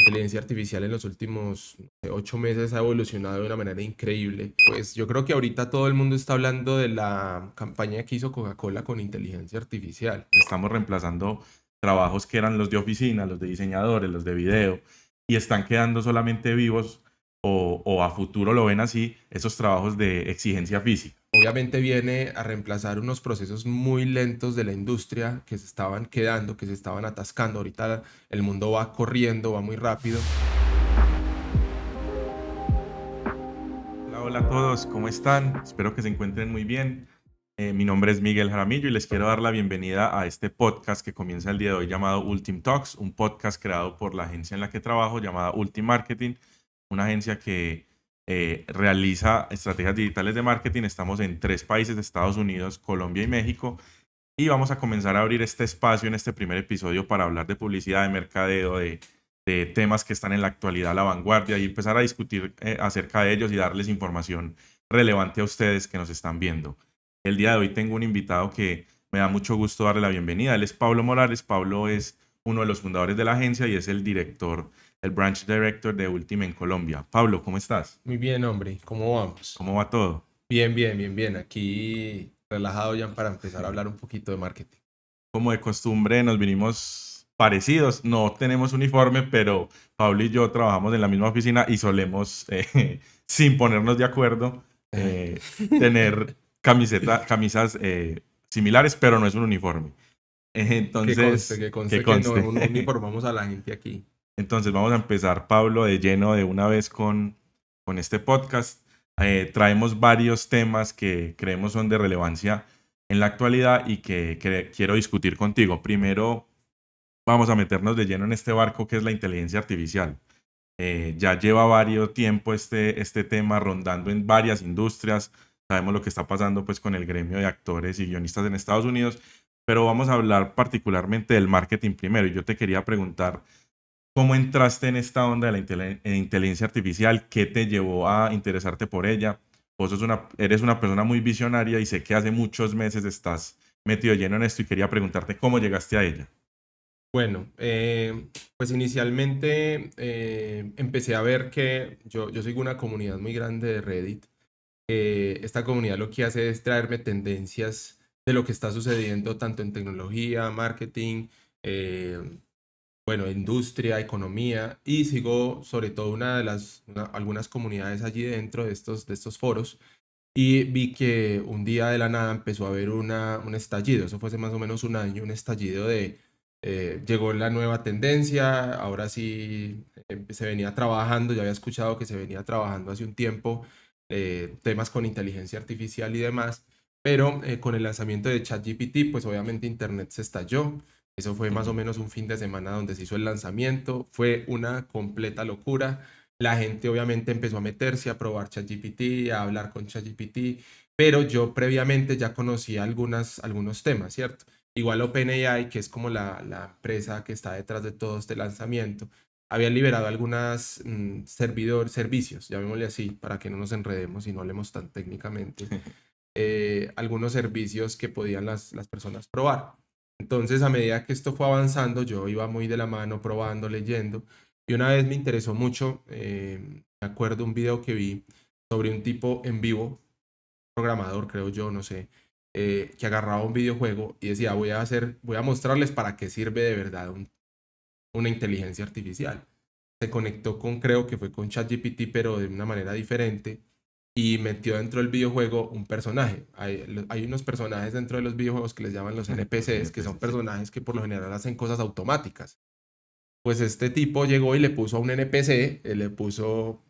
inteligencia artificial en los últimos 8 meses ha evolucionado de una manera increíble. Pues yo creo que ahorita todo el mundo está hablando de la campaña que hizo Coca-Cola con inteligencia artificial. Estamos reemplazando trabajos que eran los de oficina, los de diseñadores, los de video, y están quedando solamente vivos o a futuro lo ven así, esos trabajos de exigencia física. Obviamente viene a reemplazar unos procesos muy lentos de la industria que se estaban quedando, que se estaban atascando. Ahorita el mundo va corriendo, va muy rápido. Hola, hola a todos, ¿cómo están? Espero que se encuentren muy bien. Mi nombre es Miguel Jaramillo y les quiero dar la bienvenida a este podcast que comienza el día de hoy llamado Ultim Talks, un podcast creado por la agencia en la que trabajo llamada Ultim Marketing, una agencia que realiza estrategias digitales de marketing. Estamos en 3 países, Estados Unidos, Colombia y México, y vamos a comenzar a abrir este espacio en este primer episodio para hablar de publicidad, de mercadeo, de temas que están en la actualidad a la vanguardia y empezar a discutir acerca de ellos y darles información relevante a ustedes que nos están viendo. El día de hoy tengo un invitado que me da mucho gusto darle la bienvenida. Él es Pablo Morales. Pablo es uno de los fundadores de la agencia y es el director, el branch director de Ultim en Colombia. Pablo, ¿cómo estás? Muy bien, hombre, ¿cómo vamos? ¿Cómo va todo? Bien, bien, bien, bien. Aquí relajado ya para empezar a hablar un poquito de marketing. Como de costumbre, nos vinimos parecidos. No tenemos uniforme, pero Pablo y yo trabajamos en la misma oficina y solemos, sin ponernos de acuerdo, tener camisas similares, pero no es un uniforme. Entonces, Que que conste que no conste. uniformamos a la gente aquí. Entonces, vamos a empezar, Pablo, de lleno de una vez con este podcast. Traemos varios temas que creemos son de relevancia en la actualidad y que quiero discutir contigo. Primero, vamos a meternos de lleno en este barco que es la inteligencia artificial. Ya lleva varios tiempo este tema rondando en varias industrias. Sabemos lo que está pasando pues con el gremio de actores y guionistas en Estados Unidos, pero vamos a hablar particularmente del marketing primero. Y yo te quería preguntar, ¿cómo entraste en esta onda de la inteligencia artificial? ¿Qué te llevó a interesarte por ella? Vos eres una persona muy visionaria y sé que hace muchos meses estás metido lleno en esto y quería preguntarte cómo llegaste a ella. Bueno, pues inicialmente empecé a ver que yo sigo una comunidad muy grande de Reddit. Esta comunidad lo que hace es traerme tendencias de lo que está sucediendo tanto en tecnología, marketing, eh, bueno, industria, economía, y sigo sobre todo algunas comunidades allí dentro de estos foros, y vi que un día de la nada empezó a haber un estallido. Eso fue hace más o menos un año, un estallido llegó la nueva tendencia. Ahora sí, se venía trabajando, ya había escuchado que se venía trabajando hace un tiempo temas con inteligencia artificial y demás, pero con el lanzamiento de ChatGPT, pues obviamente Internet se estalló. Eso fue más o Ujú. menos un fin de semana donde se hizo el lanzamiento. Fue una completa locura. La gente obviamente empezó a meterse, a probar ChatGPT, a hablar con ChatGPT, pero yo previamente ya conocía algunos temas, ¿cierto? Igual OpenAI, que es como la empresa que está detrás de todo este lanzamiento, había liberado algunas servicios, llamémosle así, para que no nos enredemos y no hablemos tan técnicamente, algunos servicios que podían las personas probar. Entonces, a medida que esto fue avanzando, yo iba muy de la mano probando, leyendo, y una vez me interesó mucho, me acuerdo un video que vi sobre un tipo en vivo, programador, creo yo, no sé, que agarraba un videojuego y decía, voy a mostrarles para qué sirve de verdad una inteligencia artificial. Se conectó creo que fue con ChatGPT, pero de una manera diferente, y metió dentro del videojuego un personaje. Hay unos personajes dentro de los videojuegos que les llaman los Los NPCs, que son NPC, sí. personajes que por lo general hacen cosas automáticas. Pues este tipo llegó y le puso a un NPC, le puso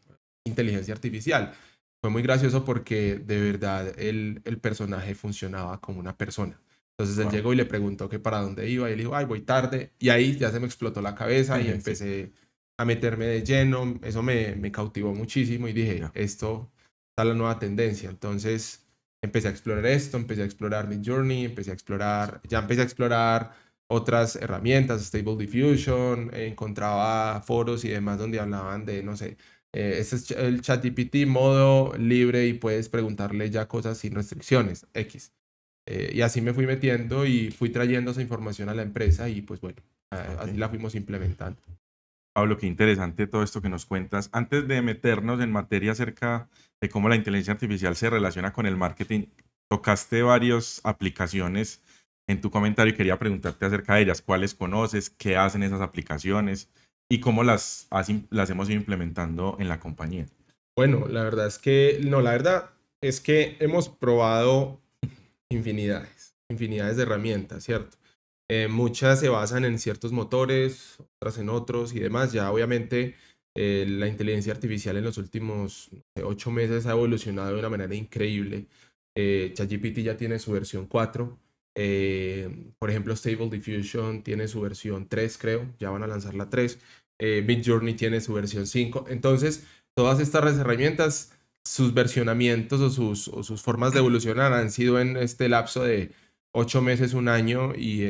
inteligencia artificial. Fue muy gracioso porque de verdad el personaje funcionaba como una persona. Entonces él Wow. llegó y le preguntó que para dónde iba, y él dijo, ay, voy tarde. Y ahí ya se me explotó la cabeza y Sí, empecé a meterme de lleno. Eso me cautivó muchísimo y dije, ya. esto está la nueva tendencia. Entonces empecé a explorar esto, empecé a explorar Midjourney, ya empecé a explorar otras herramientas, Stable Diffusion, encontraba foros y demás donde hablaban de, no sé, este es el ChatGPT modo libre y puedes preguntarle ya cosas sin restricciones, X. Y así me fui metiendo y fui trayendo esa información a la empresa y pues bueno, Ok. así la fuimos implementando. Pablo, qué interesante todo esto que nos cuentas. Antes de meternos en materia acerca de cómo la inteligencia artificial se relaciona con el marketing, tocaste varias aplicaciones en tu comentario y quería preguntarte acerca de ellas. ¿Cuáles conoces? ¿Qué hacen esas aplicaciones? ¿Y cómo las hemos ido implementando en la compañía? Bueno, la verdad es que, no, la verdad es que hemos probado infinidades de herramientas, ¿cierto? Muchas se basan en ciertos motores, otras en otros y demás. Ya obviamente la inteligencia artificial en los últimos no sé, 8 meses ha evolucionado de una manera increíble. ChatGPT ya tiene su versión 4. Por ejemplo, Stable Diffusion tiene su versión 3, creo. Ya van a lanzar la 3. Midjourney tiene su versión 5. Entonces, todas estas herramientas, sus versionamientos o sus formas de evolucionar han sido en este lapso de 8 meses, un año, y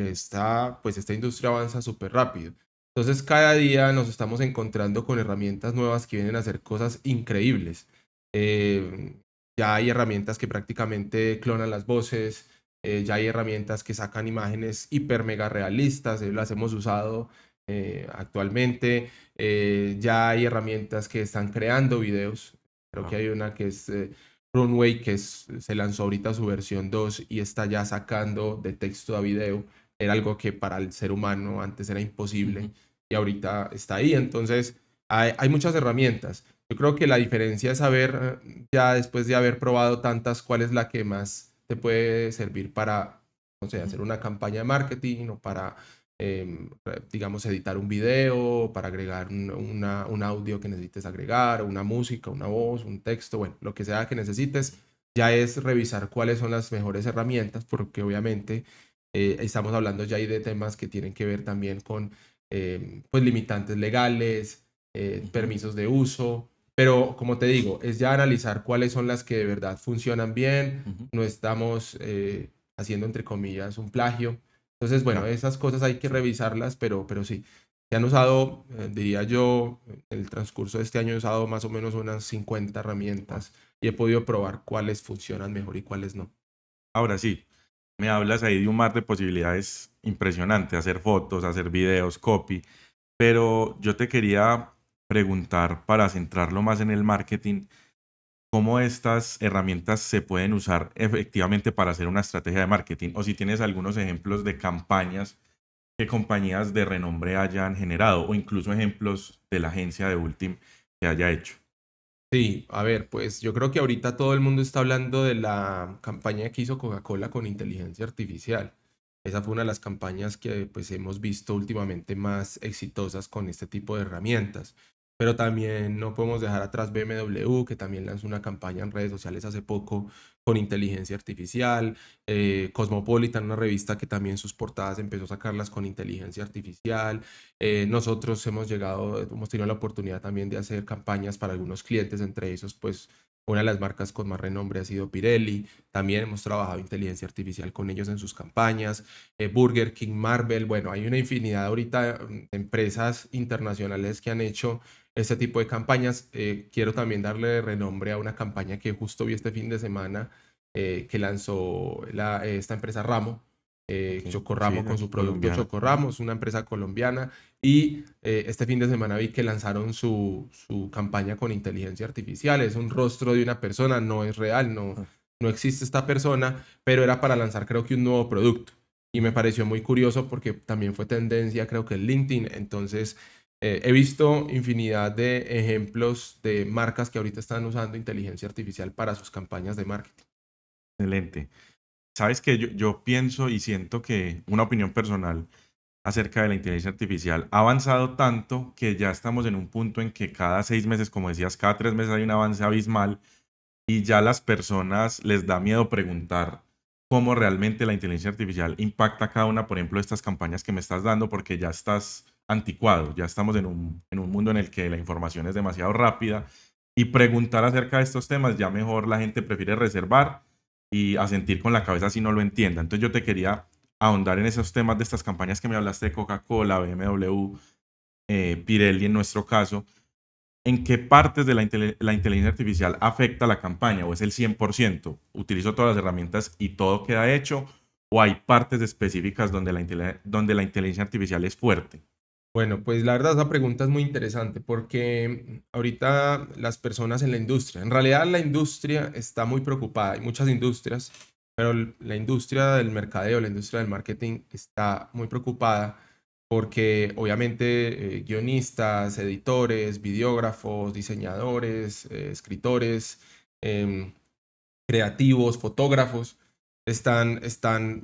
pues esta industria avanza súper rápido. Entonces, cada día nos estamos encontrando con herramientas nuevas que vienen a hacer cosas increíbles. Eh, ya hay herramientas que prácticamente clonan las voces, ya hay herramientas que sacan imágenes hiper mega realistas, las hemos usado actualmente. Ya hay herramientas que están creando videos. Creo que Wow. hay una que es Runway, se lanzó ahorita su versión 2 y está ya sacando de texto a video. Era algo que para el ser humano antes era imposible Ujú. y ahorita está ahí. Entonces, hay muchas herramientas. Yo creo que la diferencia es saber, ya después de haber probado tantas, cuál es la que más te puede servir para, no sé, Ujú. hacer una campaña de marketing o para, digamos, editar un video, para agregar un audio que necesites agregar, o una música, una voz, un texto, bueno, lo que sea que necesites. Ya es revisar cuáles son las mejores herramientas, porque obviamente estamos hablando ya ahí de temas que tienen que ver también con pues limitantes legales, Ujú. permisos de uso, pero como te digo, es ya analizar cuáles son las que de verdad funcionan bien, Ujú. no estamos haciendo entre comillas un plagio. Entonces, bueno, Claro. esas cosas hay que Sí. revisarlas, pero sí, se han usado, diría yo, en el transcurso de este año he usado más o menos unas 50 Wow. herramientas y he podido probar cuáles funcionan mejor y cuáles no. Ahora sí, me hablas ahí de un mar de posibilidades impresionante, hacer fotos, hacer videos, copy, pero yo te quería preguntar para centrarlo más en el marketing, ¿cómo estas herramientas se pueden usar efectivamente para hacer una estrategia de marketing? O si tienes algunos ejemplos de campañas que compañías de renombre hayan generado o incluso ejemplos de la agencia de Ultim que haya hecho. Sí, a ver, pues yo creo que ahorita todo el mundo está hablando de la campaña que hizo Coca-Cola con inteligencia artificial. Esa fue una de las campañas que pues hemos visto últimamente más exitosas con este tipo de herramientas. Pero también no podemos dejar atrás BMW, que también lanzó una campaña en redes sociales hace poco con inteligencia artificial. Cosmopolitan, una revista que también sus portadas empezó a sacarlas con inteligencia artificial. Nosotros hemos tenido la oportunidad también de hacer campañas para algunos clientes, entre esos, pues, una de las marcas con más renombre ha sido Pirelli. También hemos trabajado inteligencia artificial con ellos en sus campañas. Burger King, Marvel, bueno, hay una infinidad ahorita de empresas internacionales que han hecho este tipo de campañas. Quiero también darle renombre a una campaña que justo vi este fin de semana que lanzó esta empresa Ramo, Ok. Sí, Chocorramo, con su aquí producto colombiana. Ujú. Chocorramo, es una empresa colombiana. Y este fin de semana vi que lanzaron su campaña con inteligencia artificial. Es un rostro de una persona, no es real, no existe esta persona, pero era para lanzar creo que un nuevo producto. Y me Ujú. pareció muy curioso porque también fue tendencia, creo que en LinkedIn. Entonces, he visto infinidad de ejemplos de marcas que ahorita están usando inteligencia artificial para sus campañas de marketing. Excelente. Sabes que yo pienso y siento que una opinión personal acerca de la inteligencia artificial ha avanzado tanto que ya estamos en un punto en que cada 6 meses, como decías, cada 3 meses hay un avance abismal y ya a las personas les da miedo preguntar cómo realmente la inteligencia artificial impacta cada una, por ejemplo, de estas campañas que me estás dando, porque ya estás anticuado, ya estamos en un mundo en el que la información es demasiado rápida y preguntar acerca de estos temas, ya mejor la gente prefiere reservar y asentir con la cabeza si no lo entienda. Entonces yo te quería ahondar en esos temas de estas campañas que me hablaste de Coca-Cola, BMW, Pirelli en nuestro caso. ¿En qué partes de la inteligencia artificial afecta la campaña? ¿O es el 100%? ¿Utilizo todas las herramientas y todo queda hecho? ¿O hay partes específicas donde donde la inteligencia artificial es fuerte? Bueno, pues la verdad esa pregunta es muy interesante porque ahorita las personas en la industria, en realidad la industria está muy preocupada, hay muchas industrias, pero la industria del mercadeo, la industria del marketing está muy preocupada porque obviamente guionistas, editores, videógrafos, diseñadores, escritores, em, creativos, fotógrafos,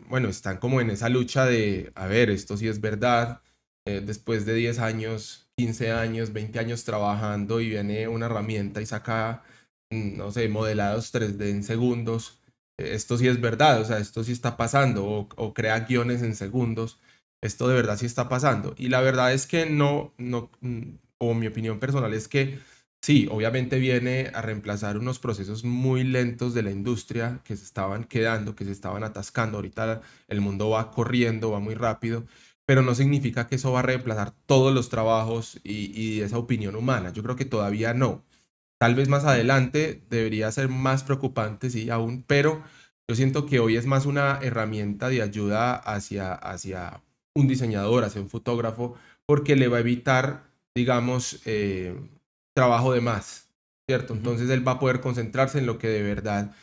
bueno, están como en esa lucha de, a ver, esto sí es verdad, después de 10 años, 15 años, 20 años trabajando y viene una herramienta y saca, no sé, modelados 3D en segundos, esto sí es verdad, o sea, esto sí está pasando, o crea guiones en segundos, esto de verdad sí está pasando. Y la verdad es que o mi opinión personal es que sí, obviamente viene a reemplazar unos procesos muy lentos de la industria que se estaban quedando, que se estaban atascando. Ahorita el mundo va corriendo, va muy rápido, pero no significa que eso va a reemplazar todos los trabajos y esa opinión humana. Yo creo que todavía no. Tal vez más Sí. adelante debería ser más preocupante, sí, aún, pero yo siento que hoy es más una herramienta de ayuda hacia un diseñador, hacia un fotógrafo, porque le va a evitar, digamos, trabajo de más, ¿cierto? Ujú. Entonces él va a poder concentrarse en lo que de verdad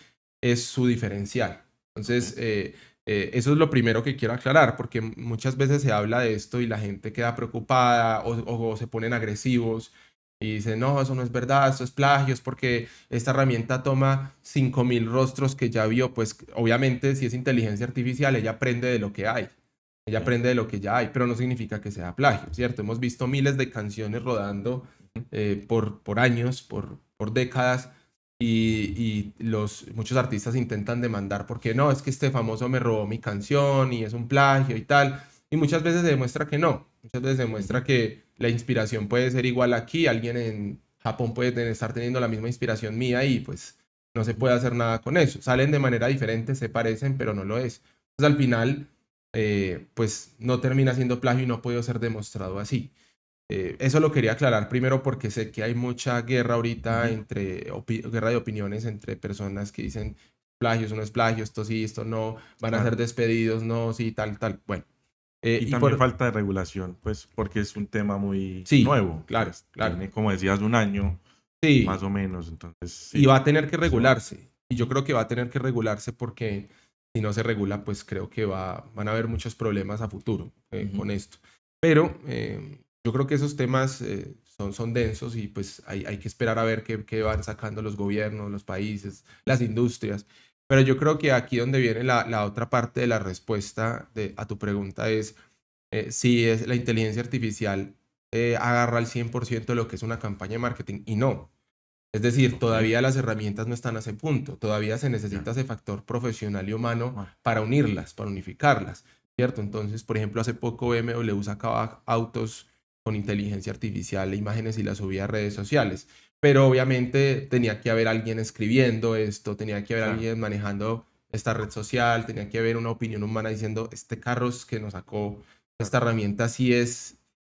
es su diferencial. Ok. Entonces, eso es lo primero que quiero aclarar, porque muchas veces se habla de esto y la gente queda preocupada o se ponen agresivos y dicen, no, eso no es verdad, eso es plagio, es porque esta herramienta toma 5.000 rostros que ya vio, pues obviamente si es inteligencia artificial, ella aprende de lo que hay. Ella Sí. aprende de lo que ya hay, pero no significa que sea plagio, ¿cierto? Hemos visto miles de canciones rodando Ujú. por años, por décadas, muchos artistas intentan demandar porque no, es que este famoso me robó mi canción y es un plagio y tal. Y muchas veces se demuestra que no. Muchas veces se Ujú. demuestra que la inspiración puede ser igual aquí. Alguien en Japón puede estar teniendo la misma inspiración mía y pues no se Ujú. puede hacer nada con eso. Salen de manera diferente, se parecen, pero no lo es. Entonces al final, pues no termina siendo plagio y no puede ser demostrado así. Eso lo quería aclarar primero porque sé que hay mucha guerra ahorita Ujú. guerra de opiniones entre personas que dicen plagio, eso no es plagio, esto sí, esto no, van a ser Claro. despedidos, no, sí, tal, tal. Bueno, Y y también por, falta de regulación, pues porque es un tema muy sí, nuevo, claro, pues claro. tiene, como decías, un año más Sí, o menos, entonces y sí, va a tener que eso. regularse. Y yo Ujú. creo que va a tener que regularse porque si no se regula, pues creo que van a haber muchos problemas a futuro Ujú. con esto. Pero yo creo que esos temas son densos y pues hay que esperar a ver qué van sacando los gobiernos, los países, las industrias. Pero yo creo que aquí donde viene la otra parte de la respuesta a tu pregunta es si es la inteligencia artificial agarra al 100% lo que es una campaña de marketing y no. Es decir, Ok, todavía las herramientas no están a ese punto, todavía se ya. necesita ese factor profesional y humano Bueno, para unirlas, para unificarlas, ¿cierto? Entonces, por ejemplo, hace poco BMW sacaba autos con inteligencia artificial e imágenes y las subía a redes sociales, pero obviamente tenía que haber alguien escribiendo esto, tenía que haber claro. alguien manejando esta red social, tenía que haber una opinión humana diciendo, este carro que nos sacó Claro. esta herramienta sí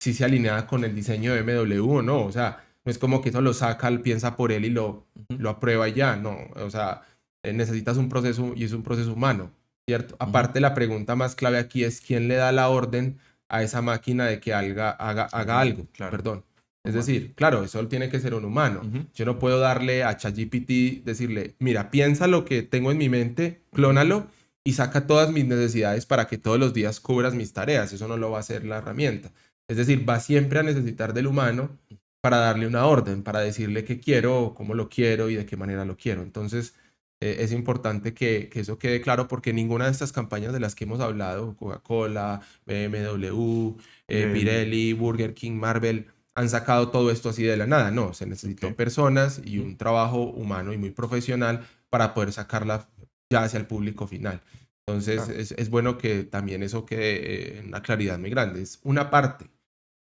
se alinea con el diseño de BMW o no, o sea, no es como que eso lo saca, él piensa por él y Ujú. lo aprueba y ya, no. O sea, necesitas un proceso y es un proceso humano, ¿cierto? Ujú. Aparte, la pregunta más clave aquí es quién le da la orden a esa máquina de que haga Haga algo, algo, claro. perdón. Es Humano. decir, claro, eso tiene que ser un humano. Ujú. Yo no puedo darle a ChatGPT, decirle, mira, piensa lo que tengo en mi mente, Ujú. clónalo y saca todas mis necesidades para que todos los días cubras mis tareas. Eso no lo va a hacer la herramienta. Es decir, va siempre a necesitar del humano para darle una orden, para decirle qué quiero, cómo lo quiero y de qué manera lo quiero. Entonces, es importante que eso quede claro porque ninguna de estas campañas de las que hemos hablado, Coca-Cola, BMW, Pirelli. Pirelli, Burger King, Marvel, han sacado todo esto así de la nada. No, se Ok. necesitó personas y Ujú. un trabajo humano y muy profesional para poder sacarla ya hacia el público final. Entonces, Claro. es bueno que también eso quede en una claridad muy grande. Es una parte,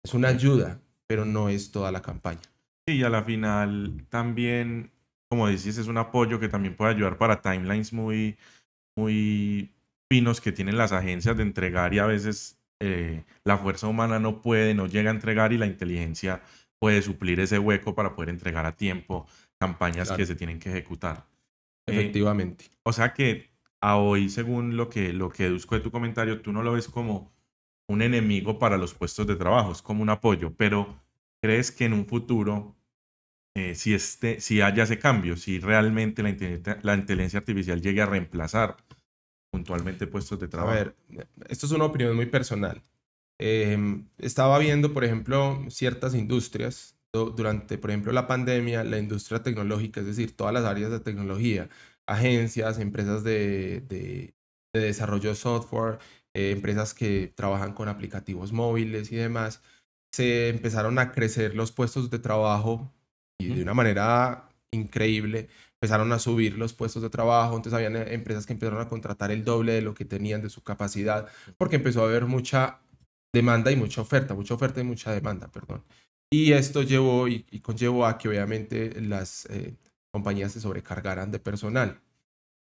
es una Ok. ayuda, pero no es toda la campaña. Sí, y a la final también, como dices, es un apoyo que también puede ayudar para timelines muy, muy finos que tienen las agencias de entregar y a veces la fuerza humana no puede, no llega a entregar y la inteligencia puede suplir ese hueco para poder entregar a tiempo campañas que Claro, se tienen que ejecutar. Eh, efectivamente. o sea que a hoy, según lo que deduzco de tu comentario, tú no lo ves como un enemigo para los puestos de trabajo, es como un apoyo, pero ¿crees que en un futuro, si haya ese cambio, si realmente la inteligencia artificial llegue a reemplazar puntualmente puestos de A trabajo? ver, esto es una opinión muy personal. Estaba viendo, por ejemplo, ciertas industrias durante, por ejemplo, la pandemia, la industria tecnológica, es decir, todas las áreas de tecnología, agencias, empresas de desarrollo de software, empresas que trabajan con aplicativos móviles y demás, se empezaron a crecer los puestos de trabajo y de Ujú. una manera increíble. Empezaron a subir los puestos de trabajo, entonces habían empresas que empezaron a contratar el doble de lo que tenían de su capacidad, porque empezó a haber mucha demanda y mucha oferta y mucha demanda, perdón. Y esto llevó y conllevó a que obviamente las compañías se sobrecargaran de personal.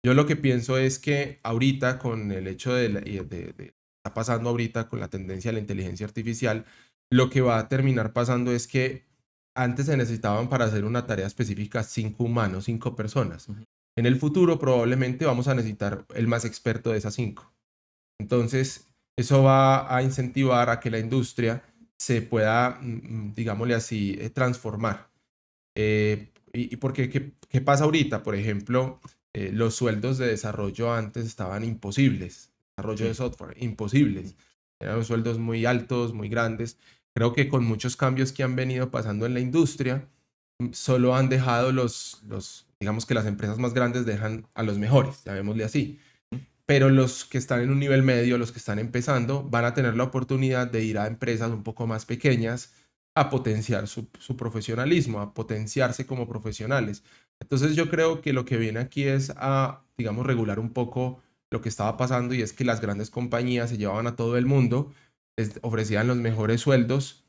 Yo lo que pienso es que ahorita con el hecho está pasando ahorita con la tendencia de la inteligencia artificial, lo que va a terminar pasando es que antes se necesitaban para hacer una tarea específica 5 humanos, 5 personas. Ujú. En el futuro probablemente vamos a necesitar el más experto de esas 5. Entonces, eso va a incentivar a que la industria se pueda, digámosle así, transformar. Y porque, ¿qué pasa ahorita? Por ejemplo, los sueldos de desarrollo antes estaban imposibles, desarrollo de Sí. software, imposibles. Eran sueldos muy altos, muy grandes. Creo que con muchos cambios que han venido pasando en la industria, solo han dejado digamos que las empresas más grandes dejan a los mejores, llamémosle así. Pero los que están en un nivel medio, los que están empezando, van a tener la oportunidad de ir a empresas un poco más pequeñas a potenciar su profesionalismo, a potenciarse como profesionales. Entonces yo creo que lo que viene aquí es a, digamos, regular un poco lo que estaba pasando y es que las grandes compañías se llevaban a todo el mundo, les ofrecían los mejores sueldos,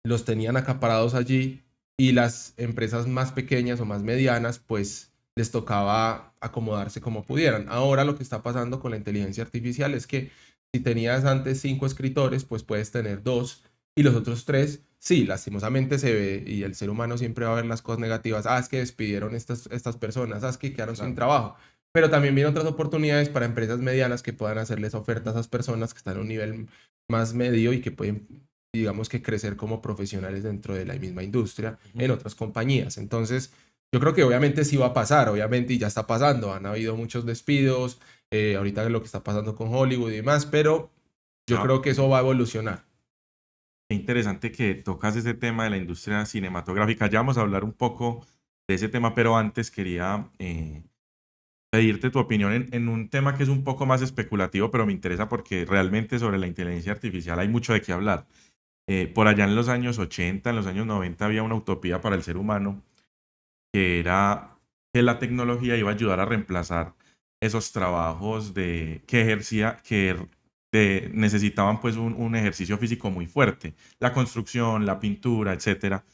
los tenían acaparados allí y las empresas más pequeñas o más medianas, pues les tocaba acomodarse como pudieran. Ahora lo que está pasando con la inteligencia artificial es que si tenías antes 5 escritores, pues puedes tener dos y los otros tres, sí, lastimosamente se ve y el ser humano siempre va a ver las cosas negativas. Ah, es que despidieron estas personas, ah, es que quedaron sin Claro. trabajo. Pero también vienen otras oportunidades para empresas medianas que puedan hacerles ofertas a esas personas que están en un nivel más medio y que pueden, digamos que crecer como profesionales dentro de la misma industria Ujú. en otras compañías. Entonces, yo creo que obviamente sí va a pasar, obviamente, y ya está pasando. Han habido muchos despidos, ahorita lo que está pasando con Hollywood y demás, pero yo Ah, creo que eso va a evolucionar. qué interesante que tocas ese tema de la industria cinematográfica. Ya vamos a hablar un poco de ese tema, pero antes quería pedirte tu opinión en un tema que es un poco más especulativo, pero me interesa porque realmente sobre la inteligencia artificial hay mucho de qué hablar. Por allá en los años 80, en los años 90 había una utopía para el ser humano que era que la tecnología iba a ayudar a reemplazar esos trabajos que ejercía, necesitaban pues un ejercicio físico muy fuerte, la construcción, la pintura, etcétera.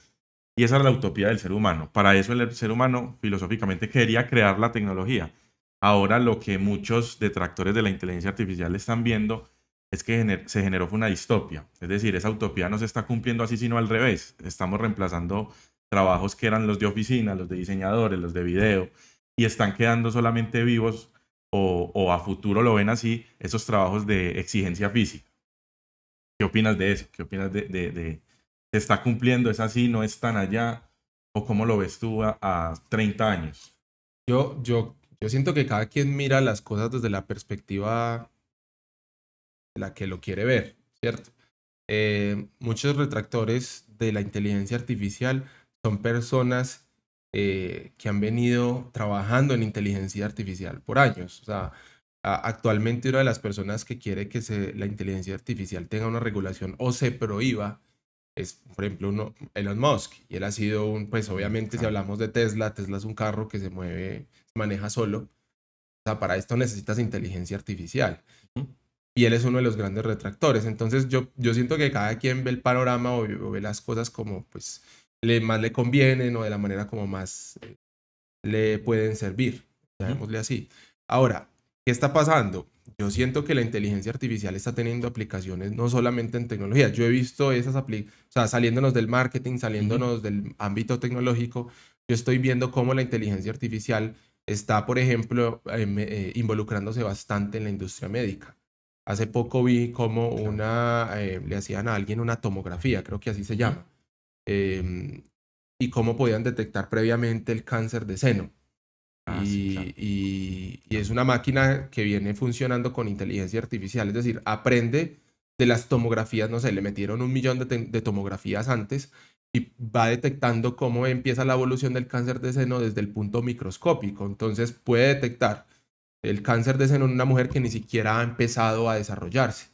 Y esa era la utopía del ser humano. Para eso el ser humano filosóficamente quería crear la tecnología. Ahora lo que muchos detractores de la inteligencia artificial están viendo es que se generó fue una distopia. Es decir, esa utopía no se está cumpliendo así, sino al revés. Estamos reemplazando trabajos que eran los de oficina, los de diseñadores, los de video, y están quedando solamente vivos o a futuro lo ven así, esos trabajos de exigencia física. ¿Qué opinas de eso? ¿Qué opinas se está cumpliendo? ¿Es así? ¿No es tan allá? ¿O cómo lo ves tú a 30 años? Yo siento que cada quien mira las cosas desde la perspectiva de la que lo quiere ver, ¿cierto? Muchos retractores de la inteligencia artificial son personas que han venido trabajando en inteligencia artificial por años. O sea, actualmente una de las personas que quiere que la inteligencia artificial tenga una regulación o se prohíba es, por ejemplo, Elon Musk. Y él ha sido pues obviamente si Claro. hablamos de Tesla, Tesla es un carro que se mueve, se maneja solo. O sea, para esto necesitas inteligencia artificial Ujú. y él es uno de los grandes retractores. Entonces yo siento que cada quien ve el panorama o ve las cosas como pues más le convienen o de la manera como más le pueden servir, Ujú. llamémosle así. Ahora, ¿qué está pasando? Yo siento que la inteligencia artificial está teniendo aplicaciones no solamente en tecnología. Yo he visto o sea, saliéndonos del marketing, Ujú. saliéndonos del ámbito tecnológico, yo estoy viendo cómo la inteligencia artificial está, por ejemplo, involucrándose bastante en la industria médica. Hace poco vi como le hacían a alguien una tomografía, creo que así se Ujú. llama, em, y cómo podían detectar previamente el cáncer de seno. Ah, sí, claro. Y es una máquina que viene funcionando con inteligencia artificial, es decir, aprende de las tomografías, no sé, le metieron 1 millón de tomografías antes y va detectando cómo empieza la evolución del cáncer de seno desde el punto microscópico. Entonces puede detectar el cáncer de seno en una mujer que ni siquiera ha empezado a desarrollarse.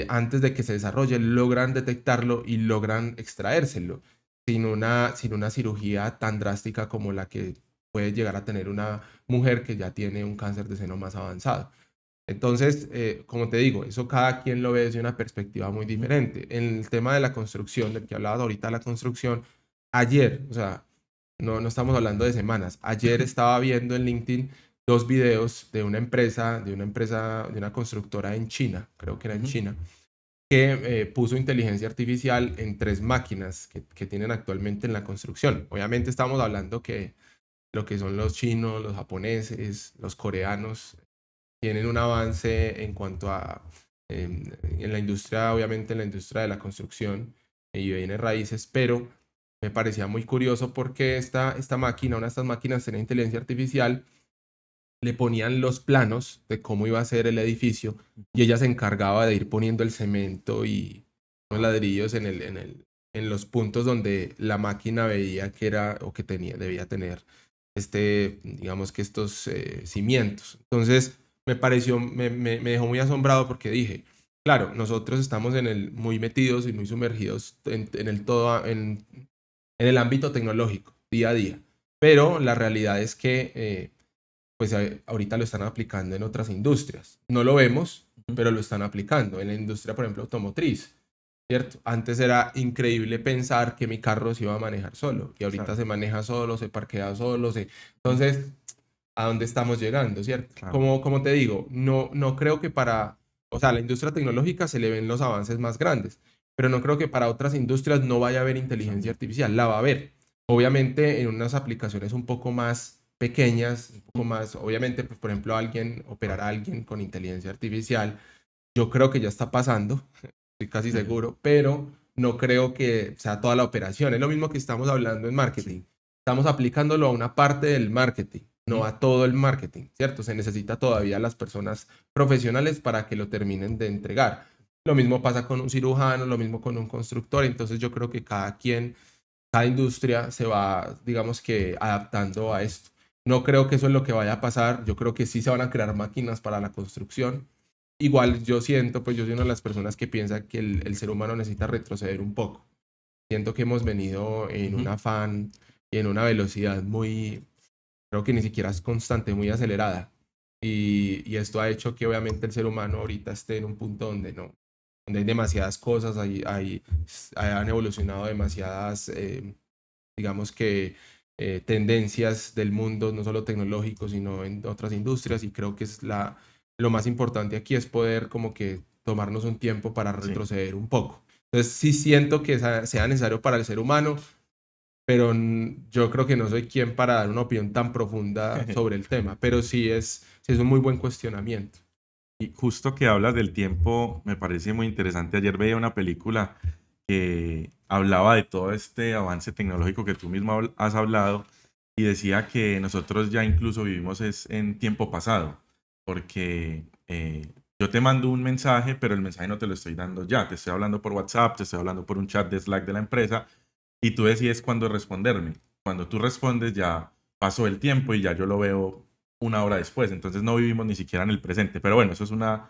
Antes de que se desarrolle, logran detectarlo y logran extraérselo sin una cirugía tan drástica como la que puede llegar a tener una mujer que ya tiene un cáncer de seno más avanzado. Entonces, como te digo, eso cada quien lo ve desde una perspectiva muy Ujú. diferente. En el tema de la construcción, del que hablabas ahorita, la construcción, ayer, o sea, no estamos hablando de semanas, ayer estaba viendo en LinkedIn 2 videos de una constructora en China, creo que era en Ujú. China, que puso inteligencia artificial en 3 máquinas que tienen actualmente en la construcción. Obviamente estamos hablando que lo que son los chinos, los japoneses, los coreanos, tienen un avance en cuanto a, en la industria, obviamente en la industria de la construcción y bienes raíces, pero me parecía muy curioso porque esta máquina, una de estas máquinas tenía inteligencia artificial, le ponían los planos de cómo iba a ser el edificio y ella se encargaba de ir poniendo el cemento y los ladrillos en los puntos donde la máquina veía que era o que debía tener digamos que estos cimientos. Entonces me dejó muy asombrado porque dije, claro, nosotros estamos muy metidos y muy sumergidos en el ámbito tecnológico, día a día, pero la realidad es que pues ahorita lo están aplicando en otras industrias. No lo vemos, Ujú. pero lo están aplicando en la industria, por ejemplo, automotriz, ¿cierto? Antes era increíble pensar que mi carro se iba a manejar solo y ahorita Claro. se maneja solo, se parquea solo, Ujú. Entonces, ¿a dónde estamos llegando, cierto? Claro. Como te digo, no creo que o sea, a la industria tecnológica se le ven los avances más grandes, pero no creo que para otras industrias no vaya a haber inteligencia También. artificial, la va a haber. Obviamente en unas aplicaciones un poco más pequeñas, un poco Ujú. más, obviamente, pues, por ejemplo, operar a alguien con inteligencia artificial, yo creo que ya está pasando, estoy casi seguro, pero no creo que sea toda la operación. Es lo mismo que estamos hablando en Sí. marketing. Estamos aplicándolo a una parte del marketing, no Ujú. a todo el marketing, ¿cierto? Se necesita todavía las personas profesionales para que lo terminen de entregar. Lo mismo pasa con un cirujano, lo mismo con un constructor. Entonces yo creo que cada industria se va, digamos que, adaptando a esto. No creo que eso es lo que vaya a pasar. Yo creo que sí se van a crear máquinas para la construcción. Igual yo siento, pues yo soy una de las personas que piensa que el ser humano necesita retroceder un poco. Siento que hemos venido en un Ujú. afán y en una velocidad muy, creo que ni siquiera es constante, muy acelerada. Y esto ha hecho que obviamente el ser humano ahorita esté en un punto donde no, donde hay demasiadas cosas, han evolucionado demasiadas, digamos que tendencias del mundo, no solo tecnológico, sino en otras industrias, y creo que lo más importante aquí es poder como que tomarnos un tiempo para Sí. retroceder un poco. Entonces sí siento que sea necesario para el ser humano, pero yo creo que no soy quien para dar una opinión tan profunda sobre el tema, pero sí es un muy buen cuestionamiento. Y justo que hablas del tiempo, me parece muy interesante. Ayer veía una película que hablaba de todo este avance tecnológico que tú mismo has hablado y decía que nosotros ya incluso vivimos es en tiempo pasado, porque yo te mando un mensaje, pero el mensaje no te lo estoy dando ya. Te estoy hablando por WhatsApp, te estoy hablando por un chat de Slack de la empresa y tú decides cuándo responderme. Cuando tú respondes ya pasó el tiempo y ya yo lo veo 1 hora después, entonces no vivimos ni siquiera en el presente. Pero bueno, eso es una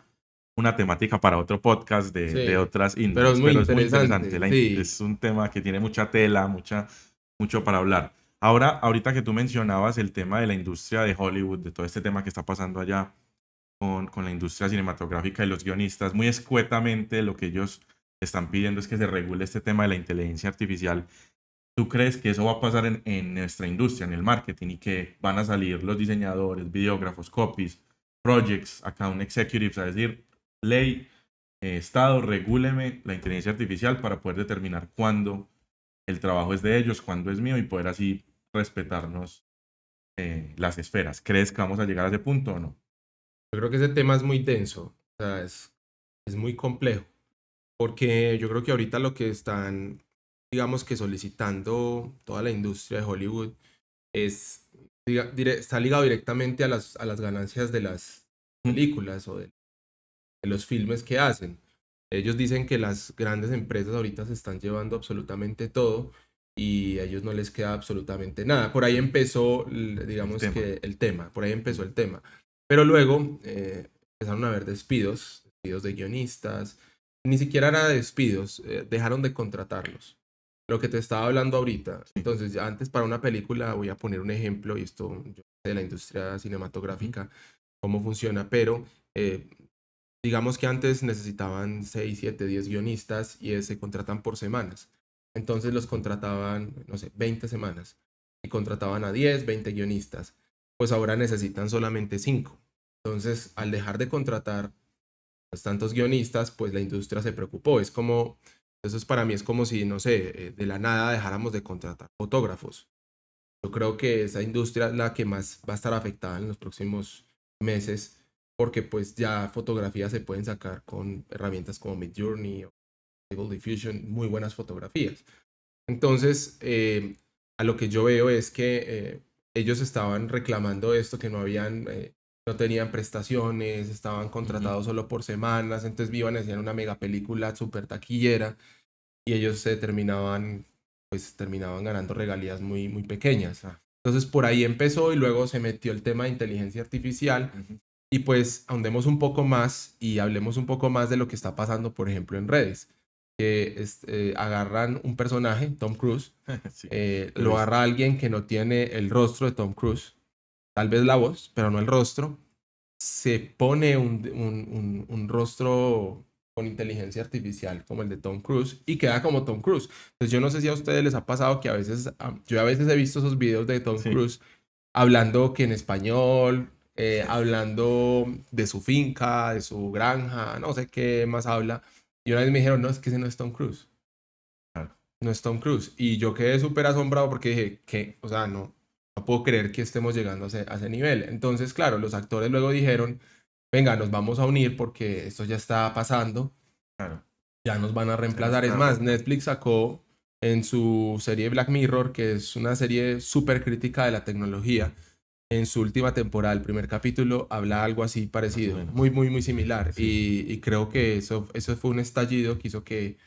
temática para otro podcast de Sí, otras pero es índoles, muy pero es muy interesante. interesante, sí. Es un tema que tiene mucha tela, mucho para hablar. Ahora, ahorita que tú mencionabas el tema de la industria de Hollywood, de todo este tema que está pasando allá con la industria cinematográfica y los guionistas, muy escuetamente lo que ellos están pidiendo es que se regule este tema de la inteligencia artificial. ¿Tú crees que eso va a pasar en nuestra industria, en el marketing, y que van a salir los diseñadores, videógrafos, copies, projects, account executives a decir, ley, Estado, regúleme la inteligencia artificial para poder determinar cuándo el trabajo es de ellos, cuándo es mío y poder así respetarnos las esferas? ¿Crees que vamos a llegar a ese punto o no? Yo creo que ese tema es muy denso. O sea, es muy complejo, porque yo creo que ahorita lo que están, digamos que solicitando toda la industria de Hollywood es, está ligado directamente a las ganancias de las Mm, películas o de los filmes que hacen. Ellos dicen que las grandes empresas ahorita se están llevando absolutamente todo y a ellos no les queda absolutamente nada. Por ahí empezó, el digamos tema. que el tema, por ahí Mm, empezó el tema. Pero luego empezaron a haber despidos, despidos de guionistas, ni siquiera era despidos, dejaron de contratarlos. Lo que te estaba hablando ahorita. sí. Entonces, ya antes para una película, voy a poner un ejemplo, y esto yo sé de la industria Ujú, cinematográfica, cómo funciona, pero digamos que antes necesitaban 6 7 10 guionistas y se contratan por semanas. Entonces los contrataban, no sé, 20 semanas y contrataban a 10 20 guionistas. Pues ahora necesitan solamente 5. Entonces, al dejar de contratar pues, tantos guionistas, pues la industria se preocupó. Es como, para mí es como si, no sé, de la nada dejáramos de contratar fotógrafos. Yo creo que esa industria es la que más va a estar afectada en los próximos meses, porque pues ya fotografías se pueden sacar con herramientas como Midjourney o Stable Diffusion, muy buenas fotografías. Entonces, a lo que yo veo es que ellos estaban reclamando esto, que no habían, no tenían prestaciones, estaban ujú, contratados solo por semanas, entonces iban a hacer una mega película súper taquillera y ellos se terminaban, pues terminaban ganando regalías muy, muy pequeñas. ah, Entonces por ahí empezó y luego se metió el tema de inteligencia artificial ujú, y pues ahondemos un poco más y hablemos un poco más de lo que está pasando, por ejemplo, en redes, que agarran un personaje, Tom Cruise, sí, lo he lo visto. agarra alguien que no tiene el rostro de Tom Cruise, tal vez la voz, pero no el rostro, se pone un rostro con inteligencia artificial como el de Tom Cruise y queda como Tom Cruise. Entonces yo no sé si a ustedes les ha pasado que a veces, yo a veces he visto esos videos de Tom Sí. Cruise hablando que en español, hablando de su finca, de su granja, no sé qué más habla. Y una vez me dijeron, no, es que ese no es Tom Cruise, Claro, no es Tom Cruise. Y yo quedé súper asombrado porque dije, que, o sea, no, no puedo creer que estemos llegando a ese nivel. Entonces, claro, los actores luego dijeron, venga, nos vamos a unir porque esto ya está pasando, claro. ya nos van a Se nos reemplazar. Es puede más, afectar. Netflix sacó en su serie Black Mirror, que es una serie súper crítica de la tecnología, en su última temporada, el primer capítulo, habla algo así Más o parecido, muy, menos. muy, muy similar. Sí. Y creo que eso fue un estallido que hizo que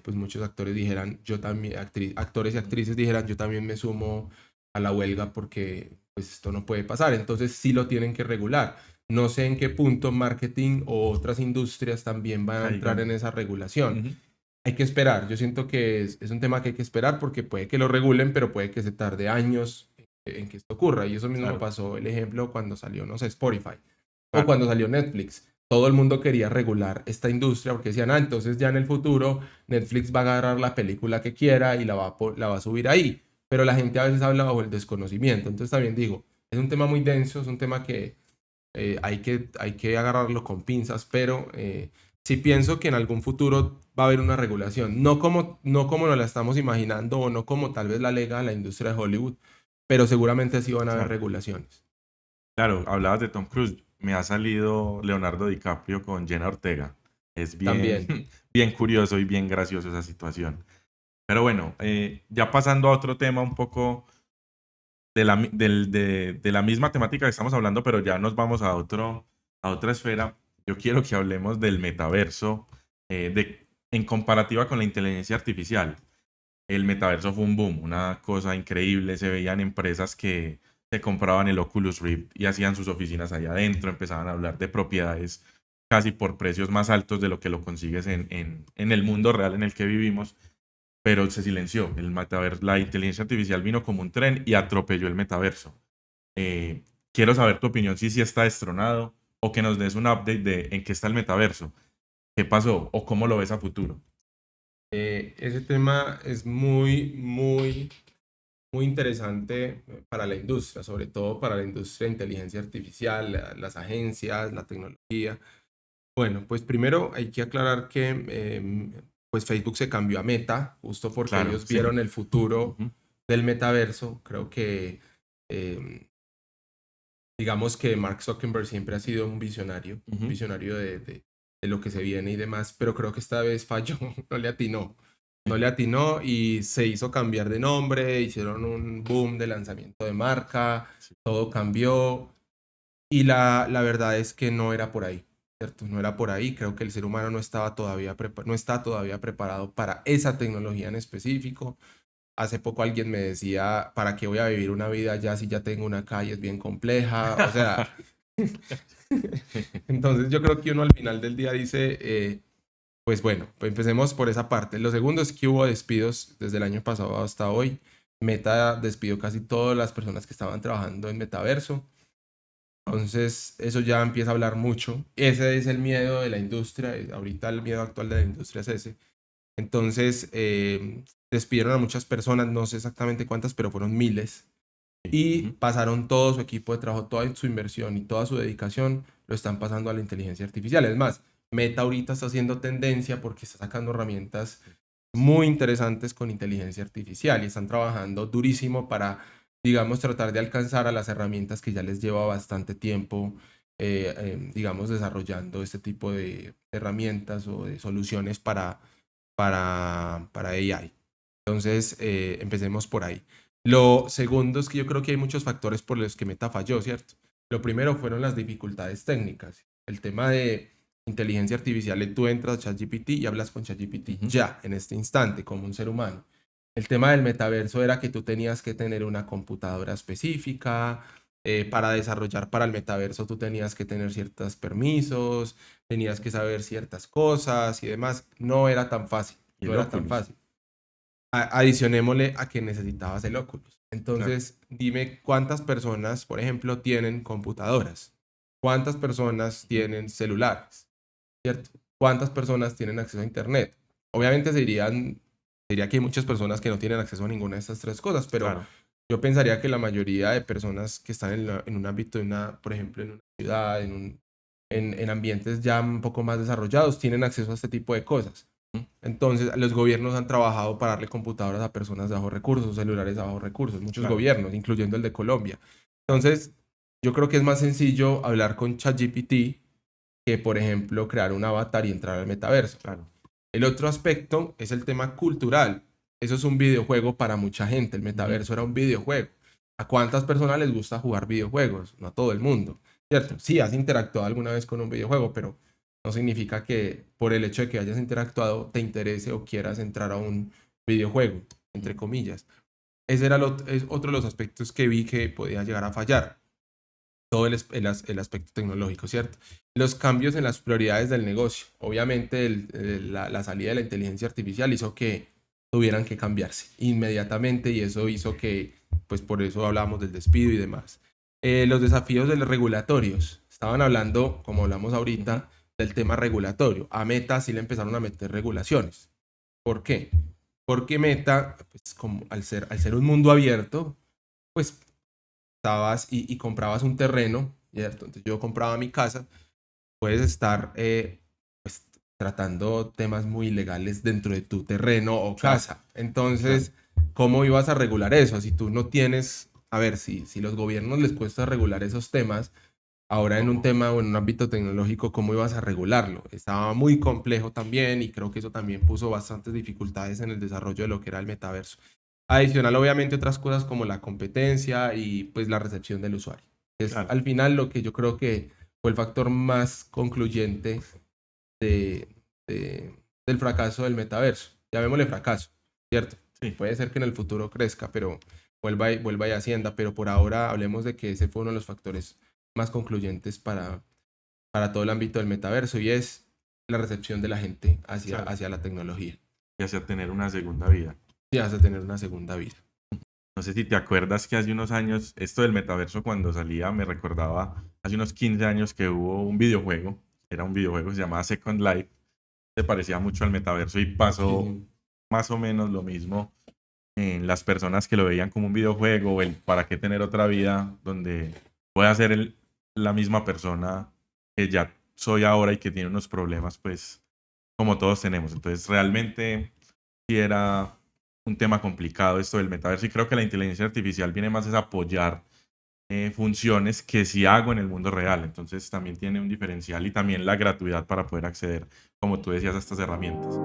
pues muchos actores dijeran, yo también, actores y Ujú, actrices dijeran, yo también me sumo a la huelga porque pues esto no puede pasar. Entonces sí lo tienen que regular. No sé en qué punto marketing o otras industrias también van a entrar en caigan. esa regulación. Ujú, Hay que esperar. Yo siento que es un tema que hay que esperar porque puede que lo regulen, pero puede que se tarde años en que esto ocurra. Y eso mismo claro, pasó el ejemplo cuando salió, no sé, Spotify o claro. cuando salió Netflix. Todo el mundo quería regular esta industria porque decían, ah, entonces ya en el futuro Netflix va a agarrar la película que quiera y la va a subir ahí. Pero la gente a veces habla bajo el desconocimiento. Entonces también digo, es un tema muy denso, es un tema que hay que agarrarlo con pinzas, pero sí pienso que en algún futuro va a haber una regulación, no como nos la estamos imaginando o no como tal vez la alega la industria de Hollywood, pero seguramente sí van a haber Claro. regulaciones. Claro, hablabas de Tom Cruise. Me ha salido Leonardo DiCaprio con Jenna Ortega. Es bien, También. bien curioso y bien gracioso esa situación. Pero bueno, ya pasando a otro tema un poco de la misma temática que estamos hablando, pero ya nos vamos a otra esfera. Yo quiero que hablemos del metaverso en comparativa con la inteligencia artificial. El metaverso fue un boom, una cosa increíble. Se veían empresas que se compraban el Oculus Rift y hacían sus oficinas allá adentro, empezaban a hablar de propiedades casi por precios más altos de lo que lo consigues en el mundo real en el que vivimos, pero se silenció. El metaverso, la inteligencia artificial vino como un tren y atropelló el metaverso. Eh, Quiero saber tu opinión, si sí está destronado o que nos des un update de en qué está el metaverso, qué pasó o cómo lo ves a futuro. Ese tema es muy, muy, muy interesante para la industria, sobre todo para la industria de inteligencia artificial, las agencias, la tecnología. Bueno, pues primero hay que aclarar que pues Facebook se cambió a Meta, justo porque Claro, ellos sí. vieron el futuro Ujú, del metaverso. Creo que em, digamos que Mark Zuckerberg siempre ha sido un Ujú. visionario de lo que se viene y demás, pero creo que esta vez falló, no le atinó. No le atinó y se hizo cambiar de nombre, hicieron un boom de lanzamiento de marca, Sí, todo cambió y la verdad es que no era por ahí, ¿cierto? No era por ahí, creo que el ser humano no estaba todavía no está todavía preparado para esa tecnología en específico. Hace poco alguien me decía, ¿para qué voy a vivir una vida ya si ya tengo una calle es bien compleja? O sea, entonces yo creo que uno al final del día dice, pues bueno, pues empecemos por esa parte. Lo segundo es que hubo despidos desde el año pasado hasta hoy. Meta despidió casi todas las personas que estaban trabajando en metaverso. Entonces, eso ya empieza a hablar mucho. Ese es el miedo de la industria. Ahorita el miedo actual de la industria es ese. Entonces, despidieron a muchas personas, no sé exactamente cuántas, pero fueron miles. sí, Y ujú, pasaron todo su equipo de trabajo, toda su inversión y toda su dedicación, lo están pasando a la inteligencia artificial. Es más, Meta ahorita está haciendo tendencia porque está sacando herramientas muy interesantes con inteligencia artificial y están trabajando durísimo para, digamos, tratar de alcanzar a las herramientas que ya les lleva bastante tiempo, digamos, desarrollando este tipo de herramientas o de soluciones para AI. Entonces, empecemos por ahí. Lo segundo es que yo creo que hay muchos factores por los que Meta falló, ¿cierto? Lo primero fueron las dificultades técnicas. El tema de inteligencia artificial, tú entras a ChatGPT y hablas con ChatGPT ujú. ya, en este instante, como un ser humano. El tema del metaverso era que tú tenías que tener una computadora específica. Para desarrollar para el metaverso tú tenías que tener ciertos permisos, tenías que saber ciertas cosas y demás. No era tan fácil, Y no el era tan Oculus, fácil. Adicionémosle a que necesitabas el Oculus. claro. Entonces, dime cuántas personas, por ejemplo, tienen computadoras, cuántas personas Ujú, tienen celulares, ¿cierto? ¿Cuántas personas tienen acceso a Internet? Obviamente diría que hay muchas personas que no tienen acceso a ninguna de estas tres cosas, pero claro. yo pensaría que la mayoría de personas que están en un ámbito, por ejemplo, en una ciudad, en ambientes ya un poco más desarrollados, tienen acceso a este tipo de cosas. Ujú, Entonces, los gobiernos han trabajado para darle computadoras a personas de bajos recursos, celulares de bajos recursos, muchos claro. gobiernos, incluyendo el de Colombia. Entonces, yo creo que es más sencillo hablar con ChatGPT que, por ejemplo, crear un avatar y entrar al metaverso. Claro. El otro aspecto es el tema cultural. Eso es un videojuego para mucha gente. El Ujú, metaverso era un videojuego. ¿A cuántas personas les gusta jugar videojuegos? No a todo el mundo, ¿cierto? Sí, has interactuado alguna vez con un videojuego, pero no significa que por el hecho de que hayas interactuado te interese o quieras entrar a un videojuego, entre ujú, comillas. Ese era es otro de los aspectos que vi que podía llegar a fallar, todo el aspecto tecnológico, ¿cierto? Los cambios en las prioridades del negocio. Obviamente la salida de la inteligencia artificial hizo que tuvieran que cambiarse inmediatamente y eso hizo que, pues por eso hablamos del despido y demás. Los desafíos de los regulatorios. Estaban hablando, como hablamos ujú. ahorita, del tema regulatorio. A Meta sí le empezaron a meter regulaciones. ¿Por qué? Porque Meta, pues como al ser un mundo abierto, pues estabas y comprabas un terreno, ¿cierto? Entonces yo compraba mi casa, puedes estar pues, tratando temas muy ilegales dentro de tu terreno o Claro, casa. claro. Entonces, ¿cómo ibas a regular eso? Si tú no tienes, a ver, si los gobiernos les cuesta regular esos temas, ahora en un tema o en un ámbito tecnológico, ¿cómo ibas a regularlo? Estaba muy complejo también y creo que eso también puso bastantes dificultades en el desarrollo de lo que era el metaverso. Adicional, obviamente, otras cosas como la competencia y pues la recepción del usuario. Es Claro. al final lo que yo creo que fue el factor más concluyente de, de- del fracaso del metaverso. Llamémosle fracaso, ¿cierto? Sí. Puede ser que en el futuro crezca, pero vuelva y ascienda, pero por ahora hablemos de que ese fue uno de los factores más concluyentes para todo el ámbito del metaverso y es la recepción de la gente Claro. hacia la tecnología Y hacia tener una segunda vida. y hacia tener una segunda vida. No sé si te acuerdas que hace unos años, esto del metaverso cuando salía, me recordaba hace unos 15 años que hubo un videojuego, era un videojuego que se llamaba Second Life, se parecía mucho al metaverso y pasó Muchísimo. más o menos lo mismo en las personas que lo veían como un videojuego, o el para qué tener otra vida donde pueda ser la misma persona que ya soy ahora y que tiene unos problemas, pues como todos tenemos. Entonces realmente sí era un tema complicado esto del metaverso y creo que la inteligencia artificial viene más es a apoyar funciones que sí hago en el mundo real. Entonces también tiene un diferencial y también la gratuidad para poder acceder, como tú decías, a estas herramientas.